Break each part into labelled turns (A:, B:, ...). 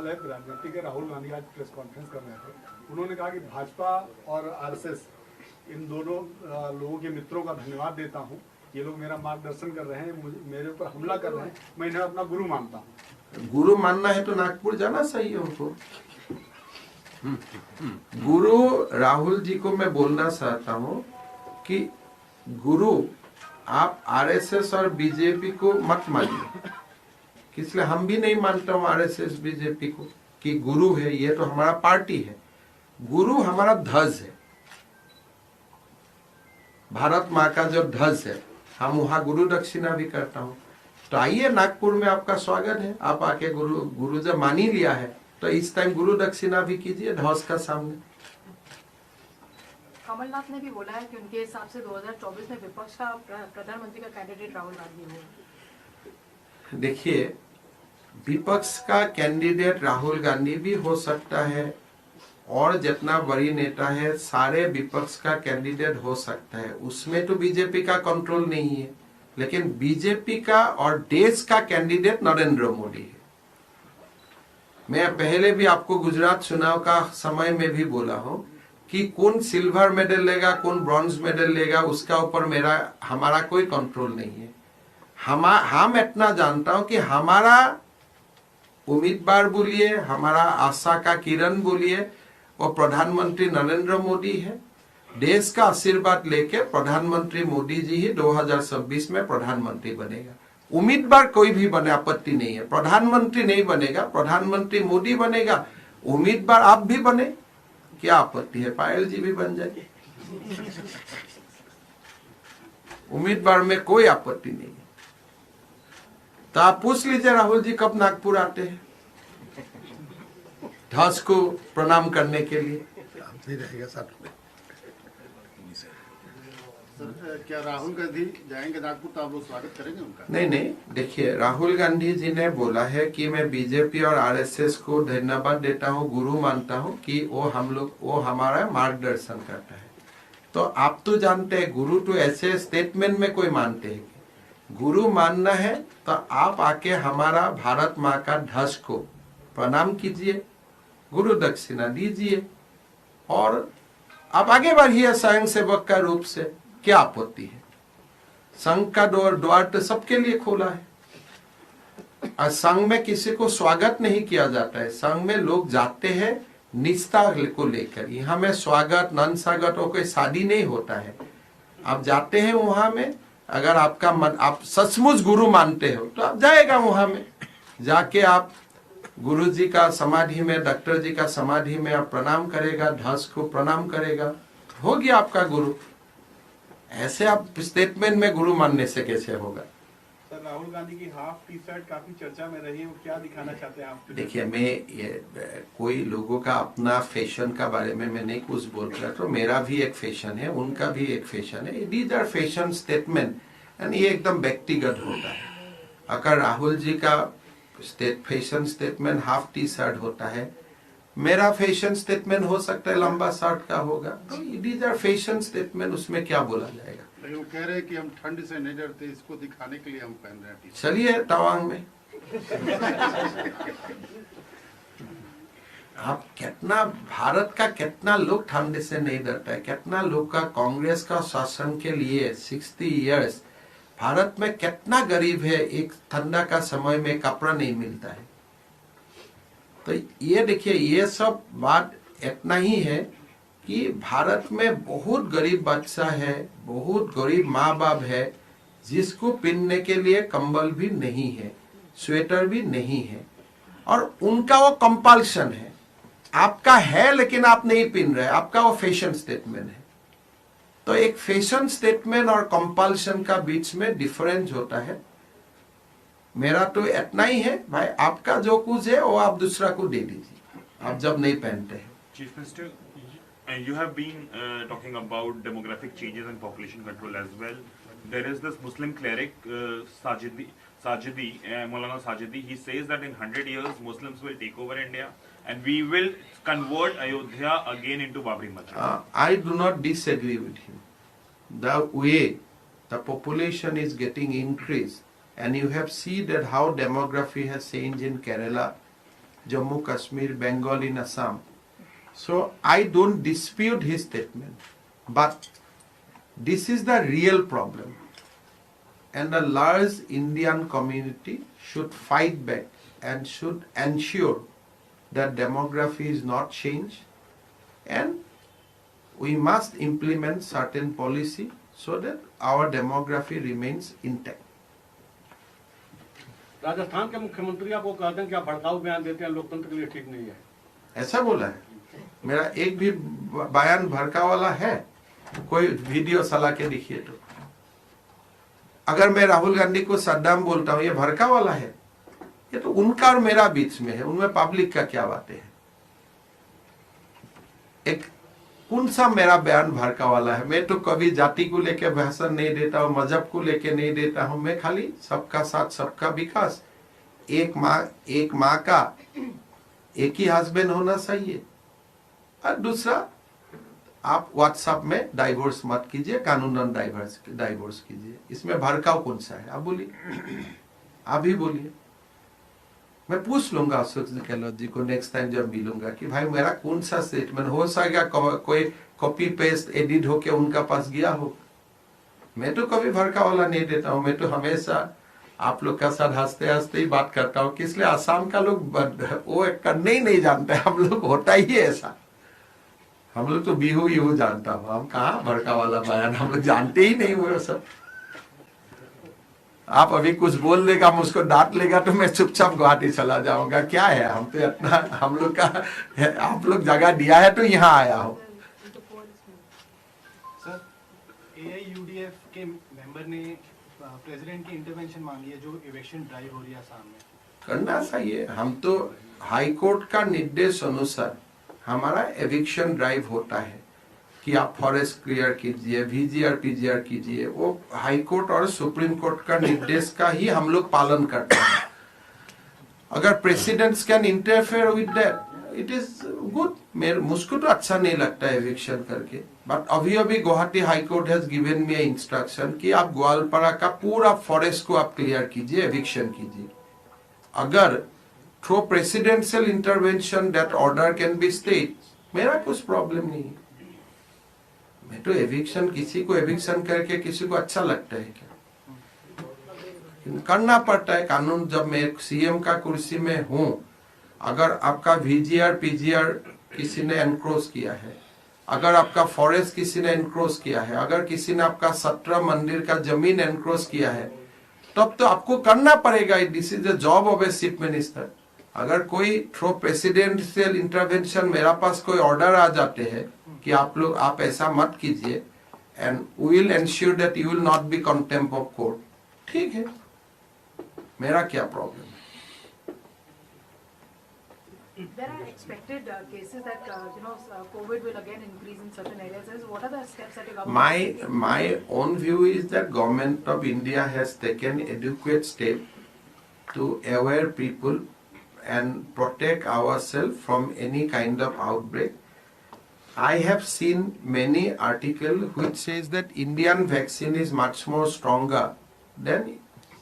A: सवाल है प्रधानमंत्री के। राहुल गांधी आज प्रेस कॉन्फ्रेंस कर रहे थे, उन्होंने कहा कि भाजपा और आरएसएस इन दोनों लोगों के मित्रों का धन्यवाद देता हूं, ये लोग मेरा मार्गदर्शन कर रहे हैं, मेरे ऊपर हमला कर रहे हैं, मैं इन्हें अपना गुरु मानता हूं।
B: गुरु मानना है तो नागपुर जाना चाहिए उनको। गुरु राहुल जी को मैं बोलना चाहता हूं कि गुरु आप आरएसएस और बीजेपी को मत मानिए, इसलिए हम भी नहीं मानता हूं आरएसएस बीजेपी को कि गुरु है। ये तो हमारा पार्टी है, गुरु हमारा ध्वज है, भारत माँ का जो ध्वज है, हम वहां गुरु दक्षिणा भी करता हूं। तो आइए, नागपुर में आपका स्वागत है, आप आके गुरु जब मान ही लिया है तो इस टाइम गुरु दक्षिणा भी कीजिए ध्वज का सामने।
C: कमलनाथ ने भी बोला है कि उनके हिसाब से 2024 में विपक्ष का प्रधानमंत्री का कैंडिडेट राहुल गांधी होगा।
B: देखिए, विपक्ष का कैंडिडेट राहुल गांधी भी हो सकता है और जितना बड़ी नेता है सारे विपक्ष का कैंडिडेट हो सकता है, उसमें तो बीजेपी का कंट्रोल नहीं है। लेकिन बीजेपी का और देश का कैंडिडेट नरेंद्र मोदी है। मैं पहले भी आपको गुजरात चुनाव का समय में भी बोला हूं कि कौन सिल्वर मेडल लेगा, कौन ब्रॉन्ज मेडल लेगा, उसका ऊपर हमारा कोई कंट्रोल नहीं है। हम इतना जानता हूं कि हमारा उम्मीदवार बोलिए, हमारा आशा का किरण बोलिए, और प्रधानमंत्री नरेंद्र मोदी है। देश का आशीर्वाद लेके प्रधानमंत्री मोदी जी ही 2026 में प्रधानमंत्री बनेगा। उम्मीदवार कोई भी बने, आपत्ति नहीं है। प्रधानमंत्री नहीं बनेगा, प्रधानमंत्री मोदी बनेगा। उम्मीदवार आप भी बने, क्या आपत्ति है? पायल जी भी बन जाए, उम्मीदवार में कोई आपत्ति नहीं है। तो आप पूछ लीजिए राहुल जी कब नागपुर आते हैं ध्वज को प्रणाम करने के लिए।
A: रहेगा साथ में।
D: सर, क्या राहुल गांधी जाएंगे नागपुर तो आप लोग स्वागत करेंगे उनका?
B: नहीं, देखिए, राहुल गांधी जी ने बोला है कि मैं बीजेपी और आरएसएस को धन्यवाद देता हूं, गुरु मानता हूं कि वो हमारा मार्गदर्शन करता है। तो आप तो जानते हैं, गुरु तो ऐसे स्टेटमेंट में कोई मानते हैं। गुरु मानना है तो आप आके हमारा भारत माँ का ध्वज को प्रणाम कीजिए, गुरु दक्षिणा दीजिए और आप आगे बढ़िए स्वयं सेवक का रूप से। क्या आपत्ति है? संघ का द्वार तो सबके लिए खोला है और संघ में किसी को स्वागत नहीं किया जाता है। संघ में लोग जाते हैं निष्ठा को लेकर। यहाँ में स्वागत नन स्वागत और कोई शादी नहीं होता है। आप जाते हैं वहां में, अगर आपका मन, आप सचमुच गुरु मानते हो तो आप जाएगा वहां में, जाके आप गुरु जी का समाधि में, डॉक्टर जी का समाधि में आप प्रणाम करेगा, ध्वज को प्रणाम करेगा, हो गया आपका गुरु। ऐसे आप स्टेटमेंट में गुरु मानने से कैसे होगा?
E: सर, राहुल गांधी की हाफ टी शर्ट काफी चर्चा में रही है, वो क्या दिखाना चाहते हैं आप?
B: देखिए, कोई लोगों का अपना फैशन का बारे में मैं नहीं कुछ बोल रहा, तो मेरा भी एक फैशन है, उनका भी एक फैशन है। These are fashion statement and ये एकदम व्यक्तिगत होता है। अगर राहुल जी का fashion statement half T shirt होता है, मेरा फैशन स्टेटमेंट हो सकता है लंबा शर्ट का होगा। तो दीज आर फैशन स्टेटमेंट, उसमें क्या बोला जाएगा?
D: लेकिन वो कह रहे हैं कि हम ठंड से नहीं डरते, इसको दिखाने के लिए हम पहन रहे हैं।
B: चलिए तवांग में आप कितना, भारत का कितना लोग ठंड से नहीं डरता है, कितना लोग का कांग्रेस का शासन के लिए 60 इयर्स भारत में कितना गरीब है, एक ठंडा का समय में कपड़ा नहीं मिलता है। तो ये देखिए, ये सब बात इतना ही है कि भारत में बहुत गरीब बच्चा है, बहुत गरीब माँ बाप है, जिसको पहनने के लिए कंबल भी नहीं है, स्वेटर भी नहीं है, और उनका वो कंपल्शन है। आपका है लेकिन आप नहीं पहन रहे, आपका वो फैशन स्टेटमेंट है। तो एक फैशन स्टेटमेंट और कंपल्शन का बीच में डिफरेंस होता है। मेरा तो इतना ही है भाई, आपका जो कुछ है वो आप दूसरा को दे दीजिए, आप जब नहीं पहनते हैं।
F: Chief Minister, you have been talking about demographic changes and population control as well. There is this Muslim cleric Sajidi, Maulana Sajidi. He says that in 100 years Muslims will take over India and we will convert Ayodhya again into Babri Masjid.
B: I do not disagree with him. The way the population is getting increased, and you have seen that how demography has changed in Kerala, Jammu Kashmir, Bengal in Assam. So I don't dispute his statement, but this is the real problem. And a large Indian community should fight back and should ensure that demography is not changed, and we must implement certain policy so that our demography remains intact.
G: Rajasthan के मुख्यमंत्री आपको कहते हैं कि आप भड़काऊ बयान देते हैं, लोकतंत्र के लिए ठीक नहीं है।
B: ऐसा बोला है? मेरा एक भी बयान भड़का वाला है? कोई वीडियो चला के दिखिए तो। अगर मैं राहुल गांधी को सद्दाम बोलता हूं, ये भड़का वाला है? ये तो उनका और मेरा बीच में है, उनमें पब्लिक का क्या बातें है? एक कौन सा मेरा बयान भड़का वाला है? मैं तो कभी जाति को लेके भाषण नहीं देता हूं, मजहब को लेके नहीं देता हूं। मैं खाली सबका साथ सबका विकास, एक माँ का एक ही हस्बैंड होना चाहिए, और दूसरा आप व्हाट्सएप में डाइवोर्स मत कीजिए, कानूनन डाइवोर्स कीजिए। इसमें भड़काव कौन सा है? आप बोलिए, आप ही बोलिए। मैं पूछ लूंगा अशोक गहलोत जी को नेक्स्ट टाइम जब मिलूंगा कि भाई मेरा कौन सा स्टेटमेंट हो सकेगा कोई कॉपी पेस्ट एडिट होके उनका पास गया हो। मैं तो कभी भड़का वाला नहीं देता हूं। मैं तो हमेशा आप लोग का साथ हंसते हंसते ही बात करता हूं कि इसलिए आसाम का लोग वो करने ही नहीं जानते। हम लोग होता ही है ऐसा। हम लोग तो बिहू जानता हूं, हम कहाँ भड़का वाला बयान, हम लोग जानते ही नहीं वो सब। आप अभी कुछ बोल देगा, मुझको डांट लेगा तो मैं चुपचाप गुवाहाटी चला जाऊंगा। क्या है, हम तो इतना हम लोग का आप लोग जगह दिया है तो यहाँ आया हो।
E: सर, AIUDF के मेंबर ने प्रेसिडेंट की इंटरवेंशन मांगी है जो इवेक्शन ड्राइव हो रही है आसाम में।
B: करना चाहिए। हम तो हाई कोर्ट का निर्देश अनुसार हमारा एविक्शन ड्राइव होता है कि आप फॉरेस्ट क्लियर कीजिए, VGR PGR कीजिए। वो हाई कोर्ट और सुप्रीम कोर्ट का निर्देश का ही हम लोग पालन करते हैं। अगर presidents can interfere with that, it is good. मुझको तो अच्छा नहीं लगता है एविक्शन करके, बट अभी Guwahati high court has given me instruction कि आप ग्वालपाड़ा का पूरा फॉरेस्ट को आप क्लियर कीजिए, एविक्शन कीजिए। अगर through presidential intervention that order can be stayed, मेरा कुछ प्रॉब्लम नहीं है। मैं तो एविक्शन, किसी को एविक्शन करके किसी को अच्छा लगता है क्या? करना पड़ता है कानून। जब मैं CM का कुर्सी में हूं, अगर आपका VGR PGR किसी ने एनक्रोच किया है, अगर आपका फॉरेस्ट किसी ने एनक्रोच किया है, अगर किसी ने आपका 17 मंदिर का जमीन एनक्रोच किया है, तब तो आपको करना पड़ेगा। This is the job of a chief minister. अगर कोई थ्रू प्रेसिडेंशियल इंटरवेंशन मेरा पास कोई ऑर्डर आ जाते हैं कि आप ऐसा मत कीजिए, and we will ensure that you will not be contempt of court, ठीक है, मेरा क्या प्रॉब्लम है?
C: There are expected cases that COVID will again increase in certain areas. What are the steps that the government is taking?
B: My own view is that government of India has taken adequate step to aware people and protect ourselves from any kind of outbreak. I have seen many articles which says that Indian vaccine is much more stronger than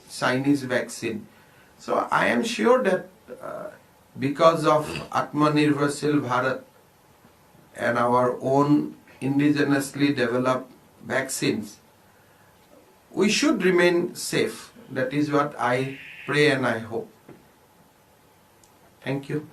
B: Chinese vaccine. So I am sure that because of Atmanirbharshil Bharat and our own indigenously developed vaccines, we should remain safe. That is what I pray and I hope. Thank you.